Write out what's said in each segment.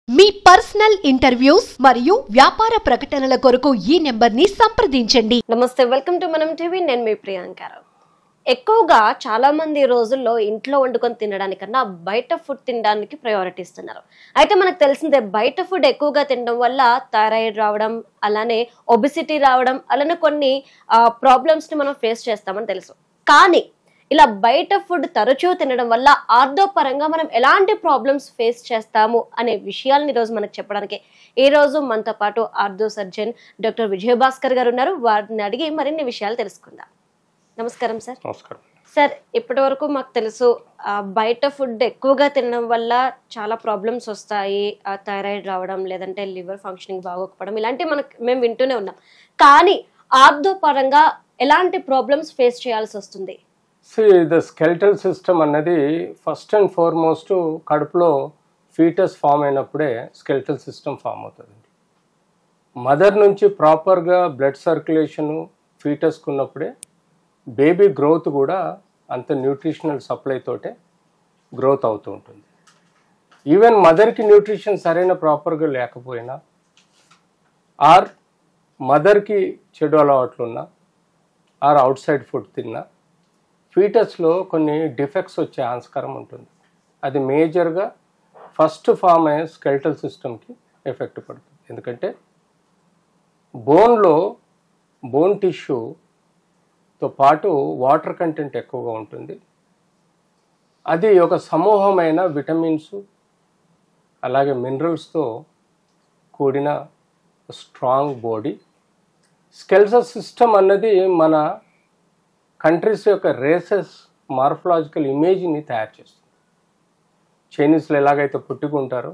మీ personal interviews మరియు వ్యాపార ప్రకటనల కొరకు ఈ నెంబర్ని సంప్రదించండి. నమస్తే, వెల్కమ్ టు మనం టీవీ. నేను మీ ప్రియాంక. ఎక్కువగా చాలా మంది రోజుల్లో ఇంట్లో వండుకొని తినడానికన్నా బయట ఫుడ్ తినడానికి ప్రయారిటీ ఇస్తున్నారు. అయితే మనకు తెలిసిందే, బయట ఫుడ్ ఎక్కువగా తినడం వల్ల థైరాయిడ్ రావడం, అలానే ఒబిసిటీ రావడం, అలానే కొన్ని ప్రాబ్లమ్స్ ని మనం ఫేస్ చేస్తామని తెలుసు. కానీ ఇలా బయట ఫుడ్ తరచూ తినడం వల్ల ఆర్థోపరంగా మనం ఎలాంటి ప్రాబ్లమ్స్ ఫేస్ చేస్తాము అనే విషయాలను ఈరోజు మనకు చెప్పడానికి ఈ రోజు మనతో పాటు ఆర్థో సర్జన్ డాక్టర్ విజయభాస్కర్ గారు ఉన్నారు. వారిని అడిగి మరిన్ని విషయాలు తెలుసుకుందాం. నమస్కారం సార్. నమస్కారం సార్, ఇప్పటి వరకు మాకు తెలుసు బయట ఫుడ్ ఎక్కువగా తినడం వల్ల చాలా ప్రాబ్లమ్స్ వస్తాయి. థైరాయిడ్ రావడం, లేదంటే లివర్ ఫంక్షనింగ్ బాగోకపోవడం, ఇలాంటివి మేము వింటూనే ఉన్నాం. కానీ ఆర్థోపరంగా ఎలాంటి ప్రాబ్లమ్స్ ఫేస్ చేయాల్సి వస్తుంది? ద స్కెల్టల్ సిస్టమ్ అన్నది ఫస్ట్ అండ్ ఫార్మోస్ట్ కడుపులో ఫీటస్ ఫామ్ అయినప్పుడే స్కెల్టల్ సిస్టమ్ ఫామ్ అవుతుందండి. మదర్ నుంచి ప్రాపర్గా బ్లడ్ సర్క్యులేషను ఫీటస్కు ఉన్నప్పుడే బేబీ గ్రోత్ కూడా అంత న్యూట్రిషనల్ సప్లై తోటే గ్రోత్ అవుతూ ఉంటుంది. ఈవెన్ మదర్కి న్యూట్రిషన్ సరైన ప్రాపర్గా లేకపోయినా, ఆర్ మదర్కి చెడు అలవాట్లున్నా, ఆర్ అవుట్ సైడ్ ఫుడ్ తిన్నా, ఫీటస్లో కొన్ని డిఫెక్ట్స్ వచ్చే ఆస్కారం ఉంటుంది. అది మేజర్గా ఫస్ట్ ఫామ్ అయ్యే స్కెల్టల్ సిస్టమ్కి ఎఫెక్ట్ పడుతుంది. ఎందుకంటే బోన్ టిష్యూతో పాటు వాటర్ కంటెంట్ ఎక్కువగా ఉంటుంది. అది ఒక సమూహమైన విటమిన్స్ అలాగే మినరల్స్తో కూడిన స్ట్రాంగ్ బాడీ. స్కెల్టల్ సిస్టమ్ అన్నది మన కంట్రీస్ యొక్క రేసెస్ మార్ఫలాజికల్ ఇమేజ్ని తయారు చేస్తుంది. చైనీస్లో ఎలాగైతే పుట్టుకుంటారో,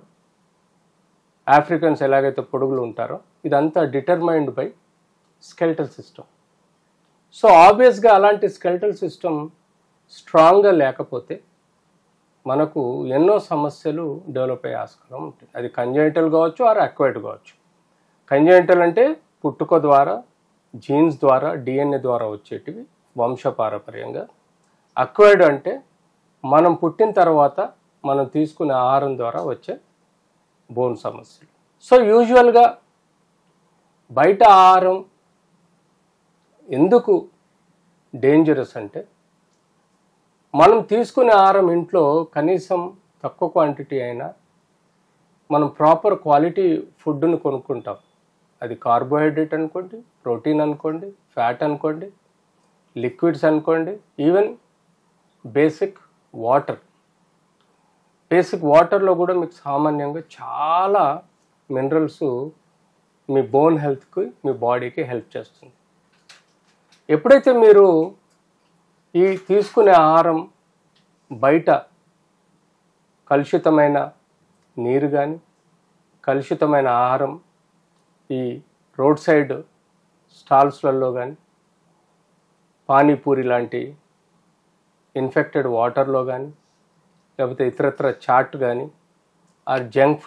ఆఫ్రికన్స్ ఎలాగైతే పొడుగులు ఉంటారో, ఇదంతా determined by skeletal system. So ఆబ్వియస్గా అలాంటి స్కెల్టల్ సిస్టమ్ స్ట్రాంగ్గా లేకపోతే మనకు ఎన్నో సమస్యలు డెవలప్ అయ్యే ఆస్కారం ఉంటుంది. అది కంజెనిటల్ కావచ్చు, ఆర్ అక్వైర్డ్ కావచ్చు. కంజెనిటల్ అంటే పుట్టుక ద్వారా, జీన్స్ ద్వారా, డిఎన్ఏ ద్వారా వచ్చేటివి వంశపారపర్యంగా. అక్వైర్డ్ అంటే మనం పుట్టిన తర్వాత మనం తీసుకునే ఆహారం ద్వారా వచ్చే బోన్ సమస్యలు. సో యూజువల్గా బయట ఆహారం ఎందుకు డేంజరస్ అంటే, మనం తీసుకునే ఆహారం ఇంట్లో కనీసం తక్కువ క్వాంటిటీ అయినా మనం ప్రాపర్ క్వాలిటీ ఫుడ్ను కొనుక్కుంటాం. అది కార్బోహైడ్రేట్ అనుకోండి, ప్రోటీన్ అనుకోండి, ఫ్యాట్ అనుకోండి, లిక్విడ్స్ అనుకోండి, ఈవెన్ బేసిక్ వాటర్లో కూడా మీకు సామాన్యంగా చాలా మినరల్స్ మీ బోన్ హెల్త్కి, మీ బాడీకి హెల్ప్ చేస్తుంది. ఎప్పుడైతే మీరు ఈ తీసుకునే ఆహారం బయట కలుషితమైన నీరు కానీ, కలుషితమైన ఆహారం ఈ రోడ్ సైడ్ స్టాల్స్లలో కానీ, పానీపూరి లాంటి ఇన్ఫెక్టెడ్ వాటర్లో కానీ, లేకపోతే ఇతరత్ర చాట్ కానీ, ఆర్ జంక్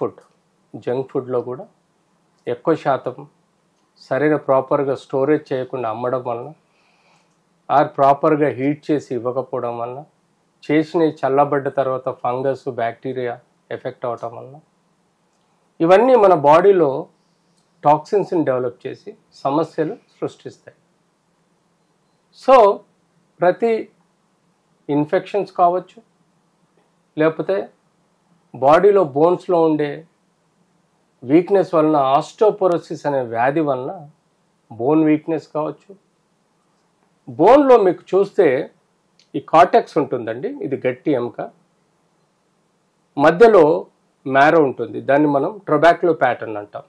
ఫుడ్లో కూడా ఎక్కువ శాతం సరైన ప్రాపర్గా స్టోరేజ్ చేయకుండా అమ్మడం వలన, ఆర్ ప్రాపర్గా హీట్ చేసి ఇవ్వకపోవడం వలన, చేసినవి చల్లబడ్డ తర్వాత ఫంగస్, బ్యాక్టీరియా ఎఫెక్ట్ అవటం వలన, ఇవన్నీ మన బాడీలో టాక్సిన్స్ని డెవలప్ చేసి సమస్యలు సృష్టిస్తాయి. సో ప్రతి ఇన్ఫెక్షన్స్ కావచ్చు, లేకపోతే బాడీలో బోన్స్లో ఉండే వీక్నెస్ వలన, ఆస్టోపోరోసిస్ అనే వ్యాధి వలన బోన్ వీక్నెస్ కావచ్చు. బోన్లో మీకు చూస్తే ఈ కార్టెక్స్ ఉంటుందండి, ఇది గట్టి ఎముక, మధ్యలో మ్యారో ఉంటుంది, దాన్ని మనం ట్రొబాక్యులర్ ప్యాటర్న్ అంటాం.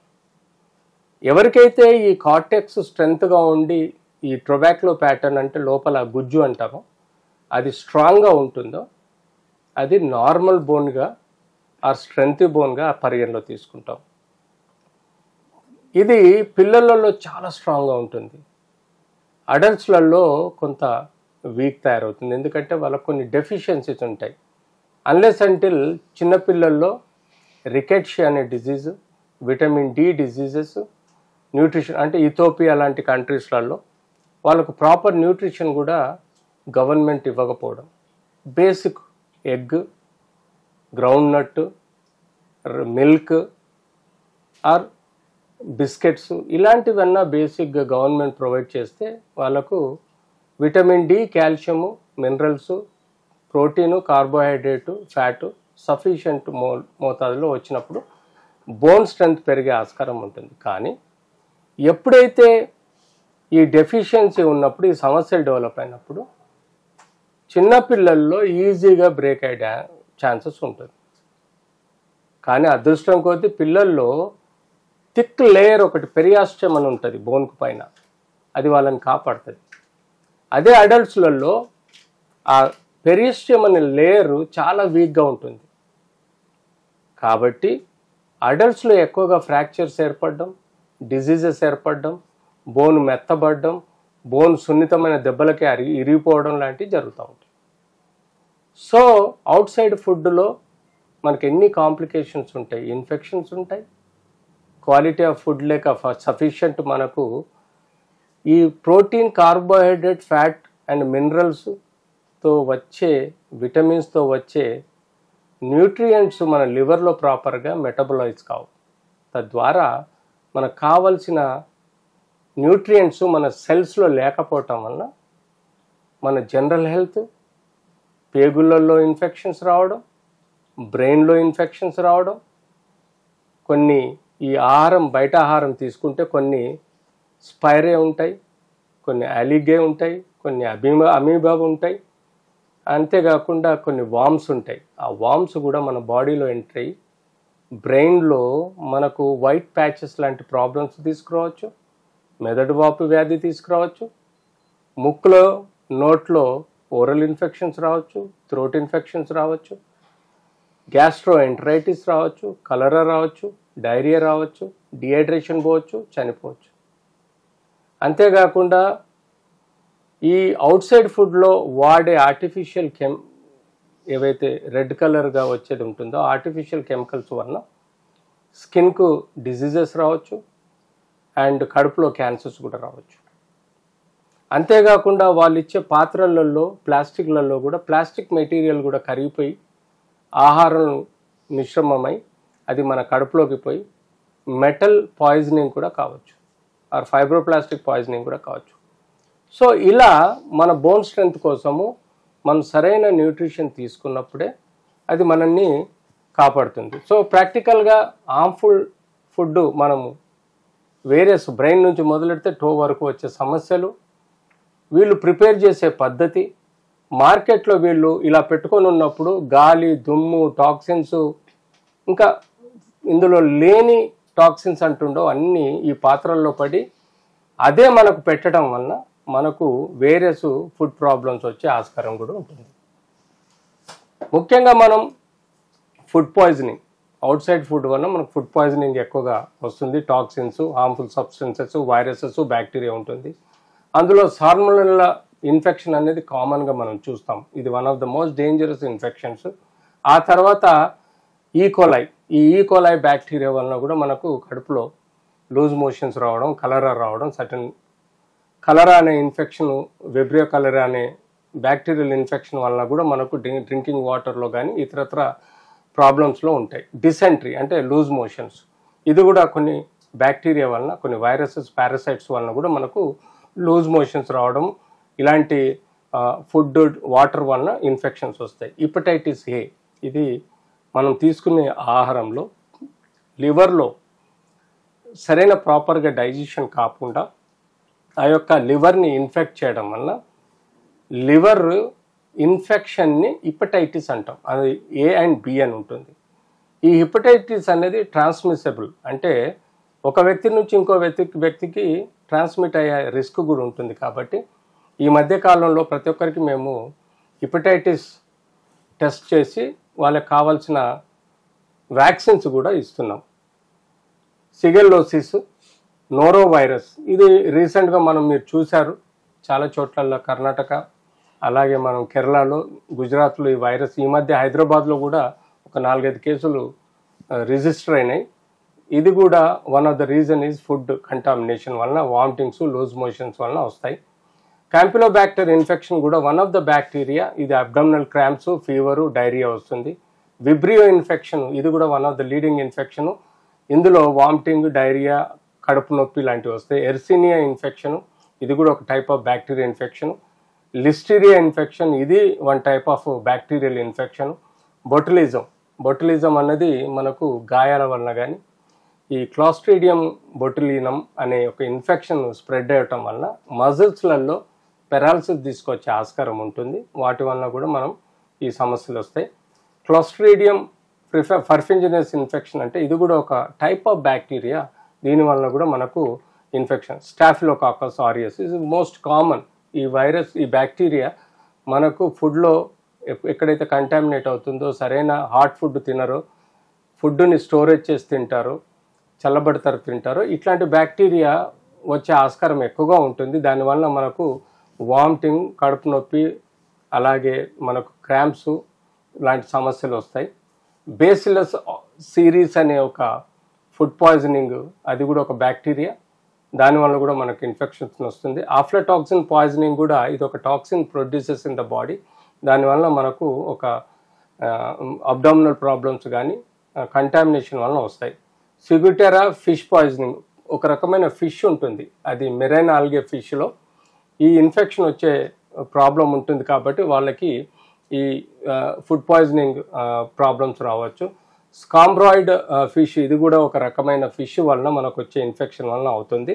ఎవరికైతే ఈ కార్టెక్స్ స్ట్రెంగ్త్గా ఉండి, ఈ ట్రొబాక్యులర్ ప్యాటర్న్ అంటే లోపల గుజ్జు అంటామో, అది స్ట్రాంగ్గా ఉంటుందో, అది నార్మల్ బోన్గా ఆర్ స్ట్రెంగ్త్ బోన్గా పరిగణలో తీసుకుంటాం. ఇది పిల్లలలో చాలా స్ట్రాంగ్గా ఉంటుంది, అడల్ట్స్లలో కొంత వీక్ తయారవుతుంది. ఎందుకంటే వాళ్ళకు కొన్ని డెఫిషియన్సీస్ ఉంటాయి. అన్లెస్ అంటిల్ చిన్నపిల్లల్లో రికెట్షియా అనే disease, vitamin D diseases, nutrition అంటే ఇథోపియా లాంటి కంట్రీస్లలో వాళ్ళకు ప్రాపర్ న్యూట్రిషన్ కూడా గవర్నమెంట్ ఇవ్వకపోవడం, basic egg, groundnut, milk, or biscuits ఇలాంటివన్నా బేసిక్గా గవర్నమెంట్ ప్రొవైడ్ చేస్తే వాళ్ళకు vitamin D, calcium, minerals, protein, carbohydrate, fat sufficient మోతాదులో వచ్చినప్పుడు బోన్ స్ట్రెంగ్త్ పెరిగే ఆస్కారం ఉంటుంది. కానీ ఎప్పుడైతే ఈ డెఫిషియన్సీ ఉన్నప్పుడు, ఈ సమస్యలు డెవలప్ అయినప్పుడు చిన్నపిల్లల్లో ఈజీగా బ్రేక్ అయ్యే ఛాన్సెస్ ఉంటుంది. కానీ అదృష్టం కొద్దీ పిల్లల్లో థిక్ లేయర్ ఒకటి పెరియాస్టమ్ అని ఉంటుంది బోన్కు పైన, అది వాళ్ళని కాపాడుతుంది. అదే అడల్ట్స్లలో ఆ పెరియాస్టమ్ అనే లేయర్ చాలా వీక్గా ఉంటుంది. కాబట్టి అడల్ట్స్లో ఎక్కువగా ఫ్రాక్చర్స్ ఏర్పడడం, డిజీజెస్ ఏర్పడడం, బోన్ మెత్తబడడం, బోన్ సున్నితమైన దెబ్బలకి ఇరిగిపోవడం లాంటివి జరుగుతూ ఉంటాయి. సో అవుట్ సైడ్ ఫుడ్లో మనకి ఎన్ని కాంప్లికేషన్స్ ఉంటాయి, ఇన్ఫెక్షన్స్ ఉంటాయి, క్వాలిటీ ఆఫ్ ఫుడ్ లేక సఫిషియంట్ మనకు ఈ ప్రోటీన్, కార్బోహైడ్రేట్, ఫ్యాట్ అండ్ మినరల్స్తో వచ్చే విటమిన్స్తో వచ్చే న్యూట్రియంట్స్ మన లివర్లో ప్రాపర్గా మెటబలైజ్ కావు. తద్వారా మనకు కావలసిన న్యూట్రియంట్స్ మన సెల్స్లో లేకపోవటం వల్ల మన జనరల్ హెల్త్, పేగులలో ఇన్ఫెక్షన్స్ రావడం, బ్రెయిన్లో ఇన్ఫెక్షన్స్ రావడం, కొన్ని ఈ ఆహారం బయట ఆహారం తీసుకుంటే కొన్ని స్పైరే ఉంటాయి, కొన్ని అలిగే ఉంటాయి, కొన్ని అమీబా ఉంటాయి, అంతేకాకుండా కొన్ని వామ్స్ ఉంటాయి. ఆ వామ్స్ కూడా మన బాడీలో ఎంటర్ అయ్యి బ్రెయిన్లో మనకు వైట్ ప్యాచెస్ లాంటి ప్రాబ్లమ్స్ తీసుకురావచ్చు, మెదడు వాపు వ్యాధి తీసుకురావచ్చు, ముక్కులో నోట్లో ఓరల్ ఇన్ఫెక్షన్స్ రావచ్చు, థ్రోట్ ఇన్ఫెక్షన్స్ రావచ్చు, గ్యాస్ట్రో ఎంటరైటిస్ రావచ్చు, కలరా రావచ్చు, డైరియా రావచ్చు, డిహైడ్రేషన్ పోవచ్చు, చనిపోవచ్చు. అంతేకాకుండా ఈ అవుట్ సైడ్ ఫుడ్లో వాడే ఆర్టిఫిషియల్ ఏవైతే రెడ్ కలర్గా వచ్చేది ఉంటుందో ఆర్టిఫిషియల్ కెమికల్స్ వలన స్కిన్కు డిజీజెస్ రావచ్చు అండ్ కడుపులో క్యాన్సర్స్ కూడా రావచ్చు. అంతేకాకుండా వాళ్ళు ఇచ్చే పాత్రలలో, ప్లాస్టిక్లలో కూడా ప్లాస్టిక్ మెటీరియల్ కూడా కరిగిపోయి ఆహారం మిశ్రమమై అది మన కడుపులోకి పోయి మెటల్ పాయిజనింగ్ కూడా కావచ్చు, ఆర్ ఫైబ్రోప్లాస్టిక్ పాయిజనింగ్ కూడా కావచ్చు. సో ఇలా మన బోన్ స్ట్రెంగ్త్ కోసము మనం సరైన న్యూట్రిషన్ తీసుకున్నప్పుడే అది మనల్ని కాపాడుతుంది. సో ప్రాక్టికల్గా హార్మ్ఫుల్ ఫుడ్ మనము వేరియస్ బ్రెయిన్ నుంచి మొదలెడితే టో వరకు వచ్చే సమస్యలు, వీళ్ళు ప్రిపేర్ చేసే పద్ధతి, మార్కెట్లో వీళ్ళు ఇలా పెట్టుకొని ఉన్నప్పుడు గాలి, దుమ్ము, టాక్సిన్స్, ఇంకా ఇందులో లేని టాక్సిన్స్ అంటుండో అన్నీ ఈ పాత్రల్లో పడి అదే మనకు పెట్టడం వలన మనకు వేరియస్ ఫుడ్ ప్రాబ్లమ్స్ వచ్చే ఆస్కారం కూడా ఉంటుంది. ముఖ్యంగా మనం food poisoning, out side food వల్ల మనకు ఫుడ్ పాయిజనింగ్ ఎక్కువగా వస్తుంది. Toxins, harmful substances, viruses, bacteria ఉంటుంది. అందులో సాల్మొనెల్ల ఇన్ఫెక్షన్ అనేది కామన్గా మనం చూస్తాం. ఇది one of the most dangerous infections. ఆ తర్వాత ఈకోలై, ఈ ఈకోలై బ్యాక్టీరియా వలన కూడా మనకు కడుపులో లూజ్ మోషన్స్ రావడం, కలరా రావడం, సర్టన్ కలరా అనే ఇన్ఫెక్షన్, వెబ్రియో కలరా అనే బ్యాక్టీరియల్ ఇన్ఫెక్షన్ వలన కూడా మనకు డ్రింకింగ్ వాటర్లో కానీ ఇతరత్ర ప్రాబ్లమ్స్లో ఉంటాయి. డిసెంట్రీ అంటే లూజ్ మోషన్స్, ఇది కూడా కొన్ని బ్యాక్టీరియా వలన, కొన్ని వైరసెస్, పారాసైట్స్ వలన కూడా మనకు లూజ్ మోషన్స్ రావడం, ఇలాంటి ఫుడ్, వాటర్ వలన ఇన్ఫెక్షన్స్ వస్తాయి. హెపటైటిస్ ఏ, ఇది మనం తీసుకునే ఆహారంలో లివర్లో సరైన ప్రాపర్గా డైజెషన్ కాకుండా ఆ యొక్క లివర్ని ఇన్ఫెక్ట్ చేయడం వల్ల లివర్ ఇన్ఫెక్షన్ని హెపటైటిస్ అంటాం. అది ఏ అండ్ బి అని ఉంటుంది. ఈ హెపటైటిస్ అనేది ట్రాన్స్మిసిబుల్, అంటే ఒక వ్యక్తి నుంచి ఇంకో వ్యక్తికి ట్రాన్స్మిట్ అయ్యే రిస్క్ కూడా ఉంటుంది. కాబట్టి ఈ మధ్య కాలంలో ప్రతి ఒక్కరికి మేము హెపటైటిస్ టెస్ట్ చేసి వాళ్ళకి కావాల్సిన వ్యాక్సిన్స్ కూడా ఇస్తున్నాం. సిగెల్లోసిస్, నోరో వైరస్, ఇది రీసెంట్గా మీరు చూశారు చాలా చోట్ల, కర్ణాటక, అలాగే మనం కేరళలో, గుజరాత్లో ఈ వైరస్, ఈ మధ్య హైదరాబాద్లో కూడా ఒక 4-5 కేసులు రిజిస్టర్ అయినాయి. ఇది కూడా one of the reason is food contamination వలన వామిటింగ్స్, లూజ్ మోషన్స్ వలన వస్తాయి. క్యాంపిలోబ్యాక్టర్ ఇన్ఫెక్షన్ కూడా వన్ ఆఫ్ ద బ్యాక్టీరియా, ఇది అబ్డామినల్ క్రాంప్స్, ఫీవరు, డైరియా వస్తుంది. విబ్రియో ఇన్ఫెక్షన్, ఇది కూడా one of the leading infection. ఇందులో వామిటింగ్, డైరియా, కడుపు నొప్పి లాంటివి వస్తాయి. ఎర్సినియా ఇన్ఫెక్షన్, ఇది కూడా ఒక type of bacteria infection. Listeria infection, ఇది one type of bacterial infection. Botulism అన్నది మనకు గాయాల వలన కానీ, ఈ క్లాస్ట్రీడియం బొటులినం అనే ఒక ఇన్ఫెక్షన్ స్ప్రెడ్ అయ్యటం వలన మజిల్స్లలో పెరాలసిస్ తీసుకొచ్చే ఆస్కారం ఉంటుంది. వాటి వలన కూడా మనం ఈ సమస్యలు వస్తాయి. క్లాస్ట్రీడియం పర్ఫింజినస్ ఇన్ఫెక్షన్ అంటే ఇది కూడా ఒక టైప్ ఆఫ్ బ్యాక్టీరియా. దీని వలన కూడా మనకు infection. Staphylococcus aureus is most common. ఈ వైరస్, ఈ బ్యాక్టీరియా మనకు ఫుడ్లో ఎక్కడైతే కంటామినేట్ అవుతుందో, సరైన హాట్ ఫుడ్ తినరో, ఫుడ్ని స్టోరేజ్ చేసి తింటారో, చల్లబడతారు తింటారో, ఇట్లాంటి బ్యాక్టీరియా వచ్చే ఆస్కారం ఎక్కువగా ఉంటుంది. దానివల్ల మనకు వామిటింగ్, కడుపు నొప్పి, అలాగే మనకు క్రాంప్స్ లాంటి సమస్యలు వస్తాయి. బేసిలస్ సిరీస్ అనే ఒక ఫుడ్ పాయిజనింగ్, అది కూడా ఒక బ్యాక్టీరియా. దానివల్ల కూడా మనకు ఇన్ఫెక్షన్స్ వస్తుంది. ఆఫ్లటాక్సిన్ పాయిజనింగ్ కూడా ఇది ఒక toxin produces in the body. దానివల్ల మనకు ఒక అబ్డామినల్ ప్రాబ్లమ్స్ కానీ కంటామినేషన్ వలన వస్తాయి. సిగుటెరా ఫిష్ పాయిజనింగ్, ఒక రకమైన ఫిష్ ఉంటుంది, అది మెరైన్ ఆల్గే ఫిష్లో ఈ ఇన్ఫెక్షన్ వచ్చే ప్రాబ్లం ఉంటుంది. కాబట్టి వాళ్ళకి ఈ ఫుడ్ పాయిజనింగ్ ప్రాబ్లమ్స్ రావచ్చు. స్కాంబ్రాయిడ్ ఫిష్, ఇది కూడా ఒక రకమైన ఫిష్ వలన మనకు వచ్చే ఇన్ఫెక్షన్ వలన అవుతుంది.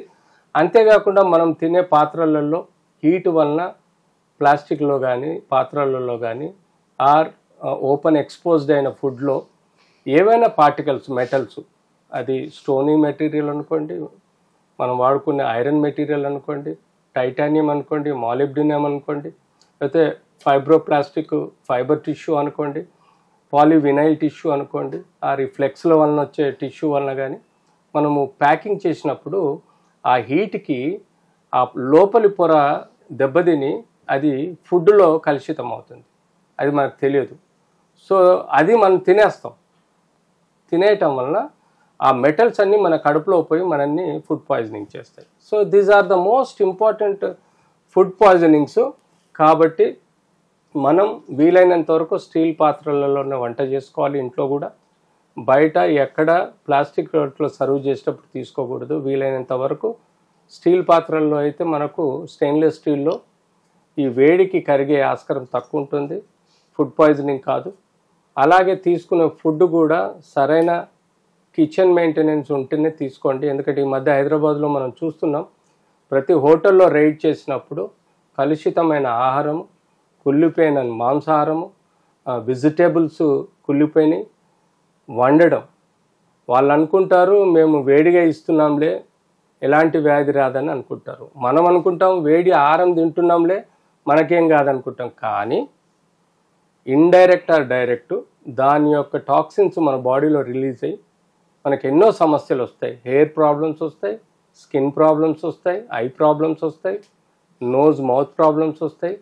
అంతేకాకుండా మనం తినే పాత్రలలో హీట్ వలన ప్లాస్టిక్లో కానీ పాత్రలలో కానీ ఆర్ ఓపెన్ ఎక్స్పోజ్డ్ అయిన ఫుడ్లో ఏవైనా పార్టికల్స్, మెటల్స్, అది స్టోనీ మెటీరియల్ అనుకోండి, మనం వాడుకునే ఐరన్ మెటీరియల్ అనుకోండి, టైటానియం అనుకోండి, మాలిబ్డినియం అనుకోండి, లేకపోతే ఫైబ్రోప్లాస్టిక్ ఫైబర్ టిష్యూ అనుకోండి, పాలివినైల్ టిష్యూ అనుకోండి, ఆ రిఫ్లెక్స్ల వలన వచ్చే టిష్యూ వలన కానీ మనము ప్యాకింగ్ చేసినప్పుడు ఆ హీట్కి ఆ లోపలి పొర దెబ్బతిని అది ఫుడ్లో కలుషితం అవుతుంది. అది మనకు తెలియదు. సో అది మనం తినేయటం వలన ఆ మెటల్స్ అన్నీ మన కడుపులో పోయి మనల్ని ఫుడ్ పాయిజనింగ్ చేస్తాయి. So these are the most important food poisonings. కాబట్టి మనం వీలైనంత వరకు స్టీల్ పాత్రలలోనే వంట చేసుకోవాలి. ఇంట్లో కూడా బయట ఎక్కడ ప్లాస్టిక్ రోట్లో సర్వ్ చేసేటప్పుడు తీసుకోకూడదు. వీలైనంత వరకు స్టీల్ పాత్రల్లో అయితే మనకు స్టెయిన్లెస్ స్టీల్లో ఈ వేడికి కరిగే ఆస్కారం తక్కువ ఉంటుంది, ఫుడ్ పాయిజనింగ్ కాదు. అలాగే తీసుకునే ఫుడ్ కూడా సరైన కిచెన్ మెయింటెనెన్స్ ఉంటేనే తీసుకోండి. ఎందుకంటే ఈ మధ్య హైదరాబాద్లో మనం చూస్తున్నాం, ప్రతి హోటల్లో రైడ్ చేసినప్పుడు కలుషితమైన ఆహారం, కుళ్ళిపోయిన మాంసాహారము, వెజిటేబుల్స్ కుళ్ళిపోయినాయి వండడం. వాళ్ళు అనుకుంటారు మేము వేడిగా ఇస్తున్నాంలే, ఎలాంటి వ్యాధి రాదని అనుకుంటారు. మనం అనుకుంటాం వేడి ఆహారం తింటున్నాంలే, మనకేం కాదనుకుంటాం. కానీ ఇండైరెక్ట్ ఆర్ డైరెక్ట్ దాని యొక్క టాక్సిన్స్ మన బాడీలో రిలీజ్ అయ్యి మనకు ఎన్నో సమస్యలు వస్తాయి. హెయిర్ ప్రాబ్లమ్స్ వస్తాయి, స్కిన్ ప్రాబ్లమ్స్ వస్తాయి, ఐ ప్రాబ్లమ్స్ వస్తాయి, నోజ్ మౌత్ ప్రాబ్లమ్స్ వస్తాయి,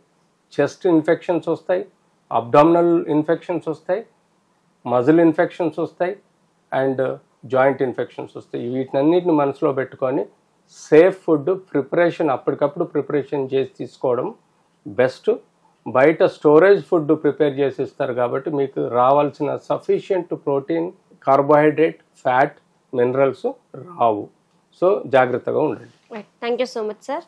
చెస్ట్ ఇన్ఫెక్షన్స్ వస్తాయి, అబ్డామినల్ ఇన్ఫెక్షన్స్ వస్తాయి, మజిల్ ఇన్ఫెక్షన్స్ వస్తాయి, అండ్ జాయింట్ ఇన్ఫెక్షన్స్ వస్తాయి. వీటినన్నిటిని మనసులో పెట్టుకొని సేఫ్ ఫుడ్ ప్రిపరేషన్ అప్పటికప్పుడు ప్రిపరేషన్ చేసి తీసుకోవడం బెస్ట్. బయట స్టోరేజ్ ఫుడ్ ప్రిపేర్ చేసి ఇస్తారు కాబట్టి మీకు రావాల్సిన sufficient protein, carbohydrate, fat, minerals రావు. సో జాగ్రత్తగా ఉండండి. Thank you so much sir.